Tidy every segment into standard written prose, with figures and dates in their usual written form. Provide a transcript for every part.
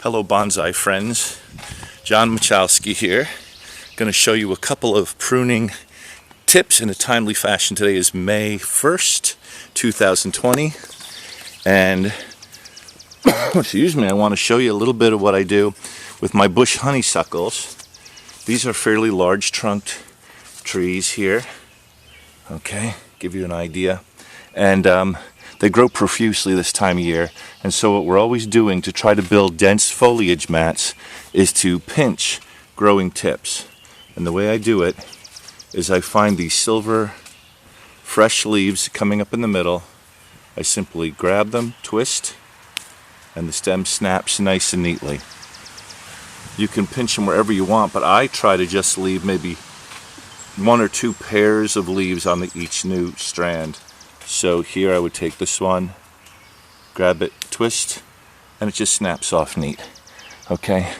Hello bonsai friends, John Michalski here. Going to show you a couple of pruning tips in a timely fashion. Today is May 1st, 2020, and excuse me, I want to show you a little bit of what I do with my bush honeysuckles. These are fairly large trunked trees here, okay, give you an idea, and they grow profusely this time of year, and so what we're always doing to try to build dense foliage mats is to pinch growing tips. And the way I do it is I find these silver fresh leaves coming up in the middle. I simply grab them, twist, and the stem snaps nice and neatly. You can pinch them wherever you want, but I try to just leave maybe one or two pairs of leaves on each new strand. So here I would take this one, grab it, twist, and it just snaps off neat. Okay,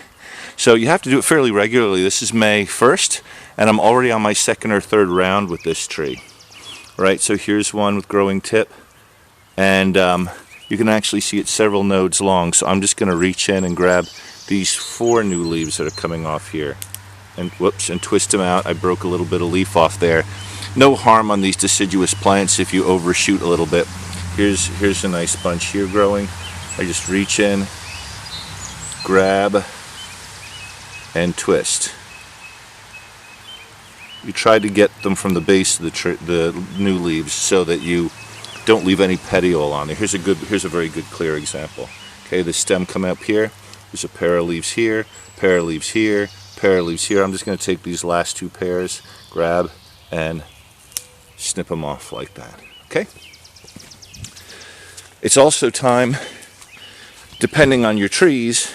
so you have to do it fairly regularly. This is May 1st, and I'm already on my second or third round with this tree. Right, so here's one with growing tip, and you can actually see it's several nodes long. So I'm just going to reach in and grab these 4 new leaves that are coming off here, and and twist them out. I broke a little bit of leaf off there. No harm on these deciduous plants if you overshoot a little bit. Here's a nice bunch here growing. I just reach in, grab, and twist. You try to get them from the base of the new leaves so that you don't leave any petiole on there. Here's a very good clear example. Okay, the stem coming up here. There's a pair of leaves here, pair of leaves here, pair of leaves here. I'm just going to take these last 2 pairs, grab, and snip them off like that. Okay? It's also time, depending on your trees,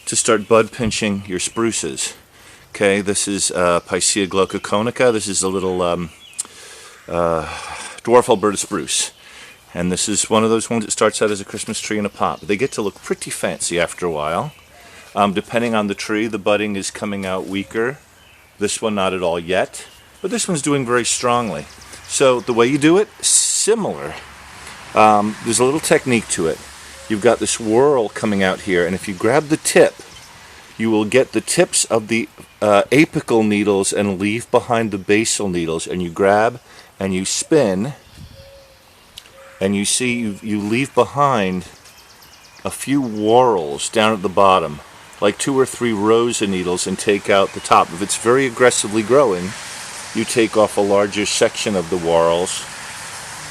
to start bud pinching your spruces. Okay, this is Picea glaucoconica. This is a little dwarf Alberta spruce. And this is one of those ones that starts out as a Christmas tree in a pot. But they get to look pretty fancy after a while. Depending on the tree, the budding is coming out weaker. This one not at all yet. But this one's doing very strongly. So the way you do it, similar. There's a little technique to it. You've got this whorl coming out here, and if you grab the tip, you will get the tips of the apical needles and leave behind the basal needles, and you grab and you spin, and you see you leave behind a few whorls down at the bottom, like 2 or 3 rows of needles, and take out the top. If it's very aggressively growing, you take off a larger section of the whorls,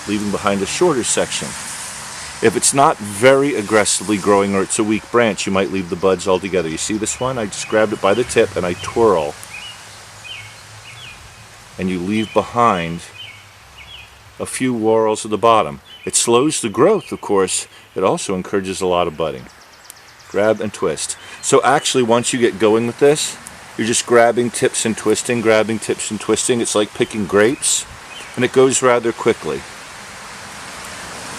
leaving behind a shorter section. If it's not very aggressively growing or it's a weak branch, you might leave the buds altogether. You see this one? I just grabbed it by the tip and I twirl. And you leave behind a few whorls at the bottom. It slows the growth, of course. It also encourages a lot of budding. Grab and twist. So actually, once you get going with this, you're just grabbing tips and twisting, grabbing tips and twisting. It's like picking grapes, and it goes rather quickly.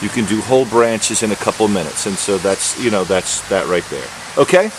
You can do whole branches in a couple of minutes, and so that's that right there. Okay?